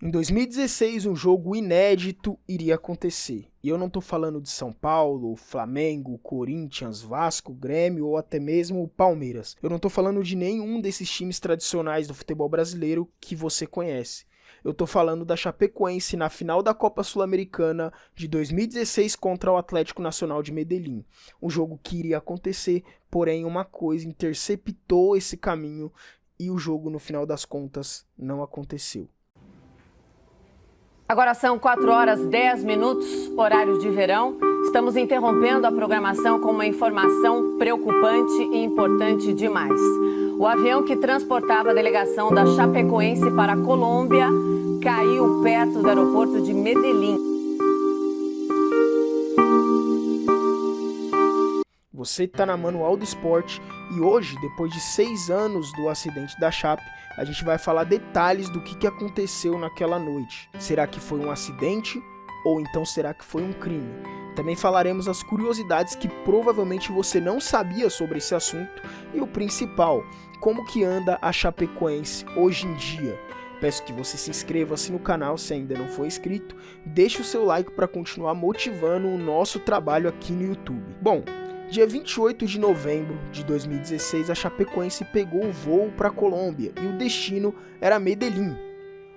Em 2016, um jogo inédito iria acontecer. E eu não estou falando de São Paulo, Flamengo, Corinthians, Vasco, Grêmio ou até mesmo Palmeiras. Eu não estou falando de nenhum desses times tradicionais do futebol brasileiro que você conhece. Eu estou falando da Chapecoense na final da Copa Sul-Americana de 2016 contra o Atlético Nacional de Medellín. Um jogo que iria acontecer, porém uma coisa interceptou esse caminho e o jogo, no final das contas, não aconteceu. Agora são 4h10, horário de verão. Estamos interrompendo a programação com uma informação preocupante e importante demais. O avião que transportava a delegação da Chapecoense para a Colômbia caiu perto do aeroporto de Medellín. Você está na Manual do Esporte e hoje, depois de 6 anos do acidente da Chape, a gente vai falar detalhes do que aconteceu naquela noite. Será que foi um acidente ou então será que foi um crime? Também falaremos as curiosidades que provavelmente você não sabia sobre esse assunto e o principal, como que anda a Chapecoense hoje em dia. Peço que você se inscreva-se no canal se ainda não for inscrito, deixe o seu like para continuar motivando o nosso trabalho aqui no YouTube. Bom, dia 28 de novembro de 2016, a Chapecoense pegou o voo para a Colômbia e o destino era Medellín,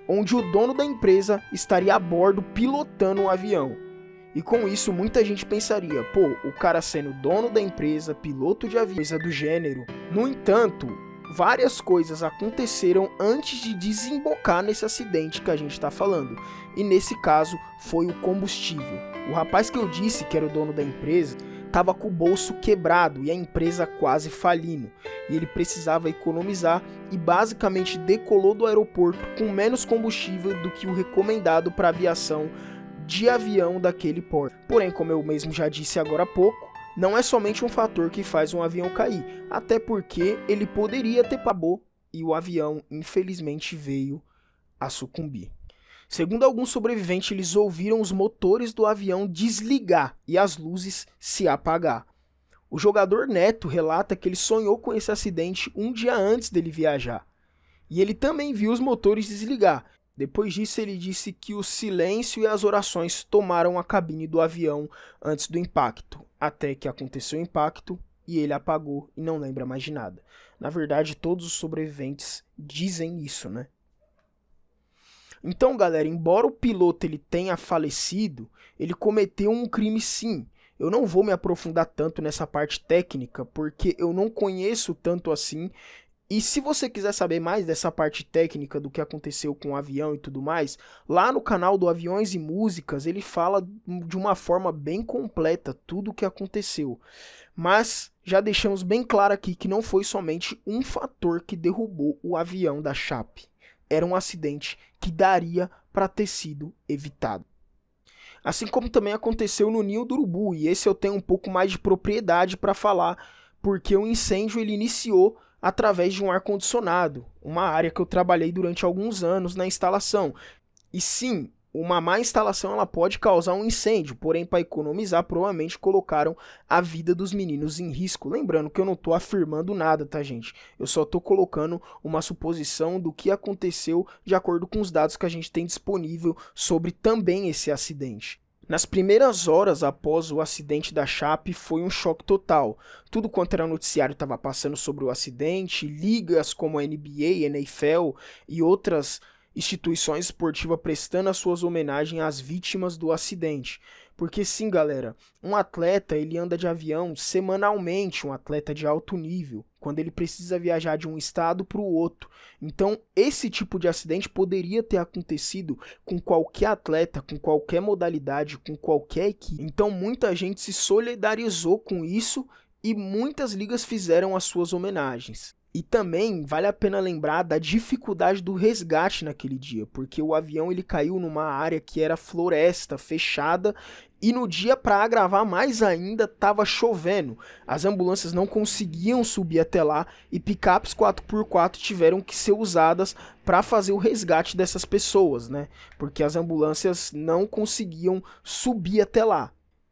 onde o dono da empresa estaria a bordo pilotando o avião. E com isso muita gente pensaria, pô, o cara sendo dono da empresa, piloto de avião, coisa do gênero. No entanto, várias coisas aconteceram antes de desembocar nesse acidente que a gente está falando. E nesse caso foi o combustível. O rapaz que eu disse que era o dono da empresa estava com o bolso quebrado e a empresa quase falindo. E ele precisava economizar e basicamente decolou do aeroporto com menos combustível do que o recomendado para aviação de avião daquele porte. Porém, como eu mesmo já disse agora há pouco, não é somente um fator que faz um avião cair, até porque ele poderia ter parado e o avião infelizmente veio a sucumbir. Segundo alguns sobreviventes, eles ouviram os motores do avião desligar e as luzes se apagar. O jogador Neto relata que ele sonhou com esse acidente um dia antes dele viajar. E ele também viu os motores desligar. Depois disso, ele disse que o silêncio e as orações tomaram a cabine do avião antes do impacto, até que aconteceu o impacto e ele apagou e não lembra mais de nada. Na verdade, todos os sobreviventes dizem isso, né? Então, galera, embora o piloto ele tenha falecido, ele cometeu um crime sim. Eu não vou me aprofundar tanto nessa parte técnica, porque eu não conheço tanto assim. E se você quiser saber mais dessa parte técnica do que aconteceu com o avião e tudo mais, lá no canal do Aviões e Músicas ele fala de uma forma bem completa tudo o que aconteceu. Mas já deixamos bem claro aqui que não foi somente um fator que derrubou o avião da Chape. Era um acidente que daria para ter sido evitado. Assim como também aconteceu no Ninho do Urubu, e esse eu tenho um pouco mais de propriedade para falar, porque o incêndio ele iniciou através de um ar-condicionado, uma área que eu trabalhei durante alguns anos na instalação. E sim, uma má instalação ela pode causar um incêndio, porém para economizar provavelmente colocaram a vida dos meninos em risco. Lembrando que eu não estou afirmando nada, tá gente? Eu só estou colocando uma suposição do que aconteceu de acordo com os dados que a gente tem disponível sobre também esse acidente. Nas primeiras horas após o acidente da Chape foi um choque total. Tudo quanto era noticiário estava passando sobre o acidente, ligas como a NBA, NFL e outras instituições esportivas prestando as suas homenagens às vítimas do acidente. Porque sim, galera, um atleta ele anda de avião semanalmente, um atleta de alto nível, quando ele precisa viajar de um estado para o outro. Então, esse tipo de acidente poderia ter acontecido com qualquer atleta, com qualquer modalidade, com qualquer equipe. Então, muita gente se solidarizou com isso e muitas ligas fizeram as suas homenagens. E também vale a pena lembrar da dificuldade do resgate naquele dia, porque o avião ele caiu numa área que era floresta, fechada, e no dia, para agravar mais ainda, estava chovendo. As ambulâncias não conseguiam subir até lá e picapes 4x4 tiveram que ser usadas para fazer o resgate dessas pessoas, né? Porque as ambulâncias não conseguiam subir até lá.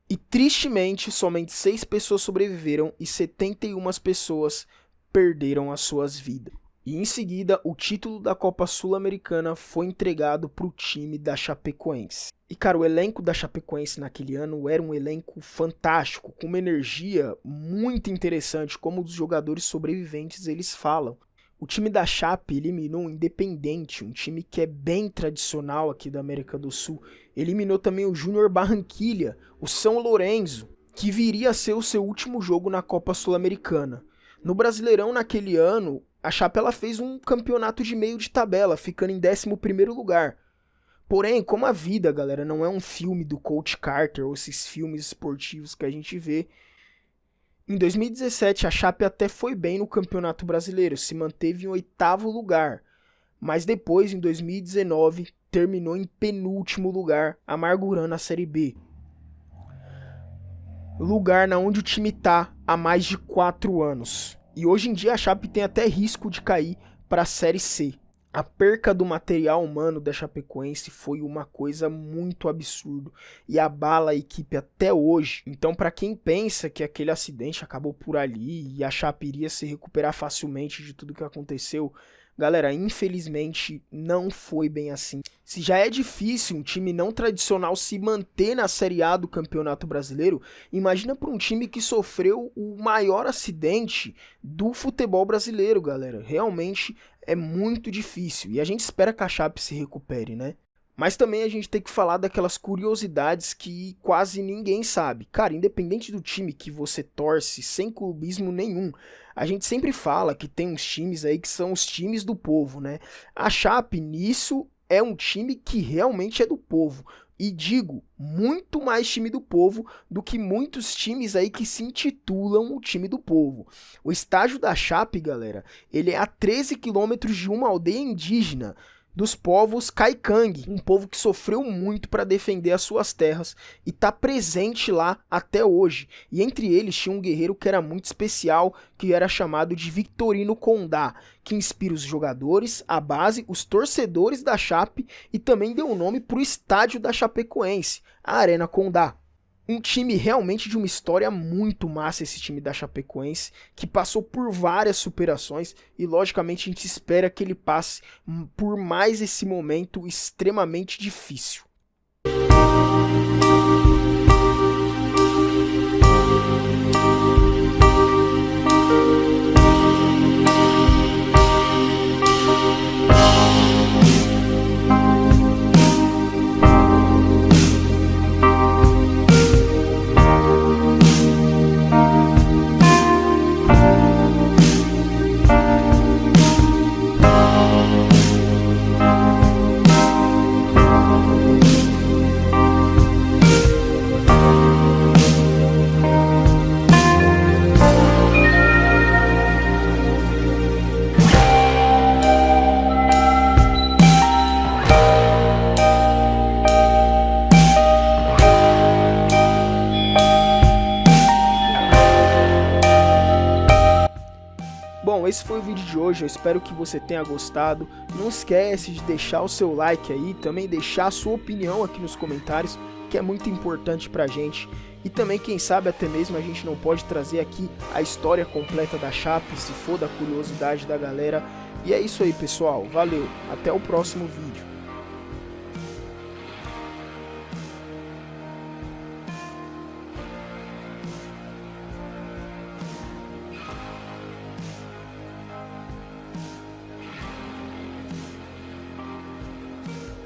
E tristemente, somente 6 pessoas sobreviveram e 71 pessoas perderam as suas vidas. E em seguida, o título da Copa Sul-Americana foi entregado para o time da Chapecoense. E cara, o elenco da Chapecoense naquele ano era um elenco fantástico, com uma energia muito interessante, como os jogadores sobreviventes eles falam. O time da Chape eliminou o Independiente, um time que é bem tradicional aqui da América do Sul. Eliminou também o Júnior Barranquilla, o São Lourenço, que viria a ser o seu último jogo na Copa Sul-Americana. No Brasileirão, naquele ano, a Chape ela fez um campeonato de meio de tabela, ficando em 11º lugar. Porém, como a vida, galera, não é um filme do Coach Carter ou esses filmes esportivos que a gente vê, em 2017 a Chape até foi bem no Campeonato Brasileiro, se manteve em 8º lugar, mas depois, em 2019, terminou em penúltimo lugar, amargurando a Série B. Lugar na onde o time tá há mais de 4 anos. E hoje em dia a Chape tem até risco de cair para a Série C. A perca do material humano da Chapecoense foi uma coisa muito absurda e abala a equipe até hoje. Então, para quem pensa que aquele acidente acabou por ali e a Chape iria se recuperar facilmente de tudo que aconteceu, galera, infelizmente não foi bem assim. Se já é difícil um time não tradicional se manter na Série A do Campeonato Brasileiro, imagina para um time que sofreu o maior acidente do futebol brasileiro, galera. Realmente é muito difícil e a gente espera que a Chape se recupere, né? Mas também a gente tem que falar daquelas curiosidades que quase ninguém sabe. Cara, independente do time que você torce, sem clubismo nenhum, a gente sempre fala que tem uns times aí que são os times do povo, né? A Chape, nisso, é um time que realmente é do povo. E digo, muito mais time do povo do que muitos times aí que se intitulam o time do povo. O estádio da Chape, galera, ele é a 13 quilômetros de uma aldeia indígena dos povos Kaikang, um povo que sofreu muito para defender as suas terras e está presente lá até hoje. E entre eles tinha um guerreiro que era muito especial, que era chamado de Victorino Condá, que inspira os jogadores, a base, os torcedores da Chape e também deu o nome para o estádio da Chapecoense, a Arena Condá. Um time realmente de uma história muito massa, esse time da Chapecoense, que passou por várias superações e logicamente a gente espera que ele passe por mais esse momento extremamente difícil. Bom, esse foi o vídeo de hoje, eu espero que você tenha gostado. Não esquece de deixar o seu like aí, também deixar a sua opinião aqui nos comentários, que é muito importante pra gente. E também, quem sabe, até mesmo a gente não pode trazer aqui a história completa da Chape, se for da curiosidade da galera. E é isso aí, pessoal, valeu, até o próximo vídeo.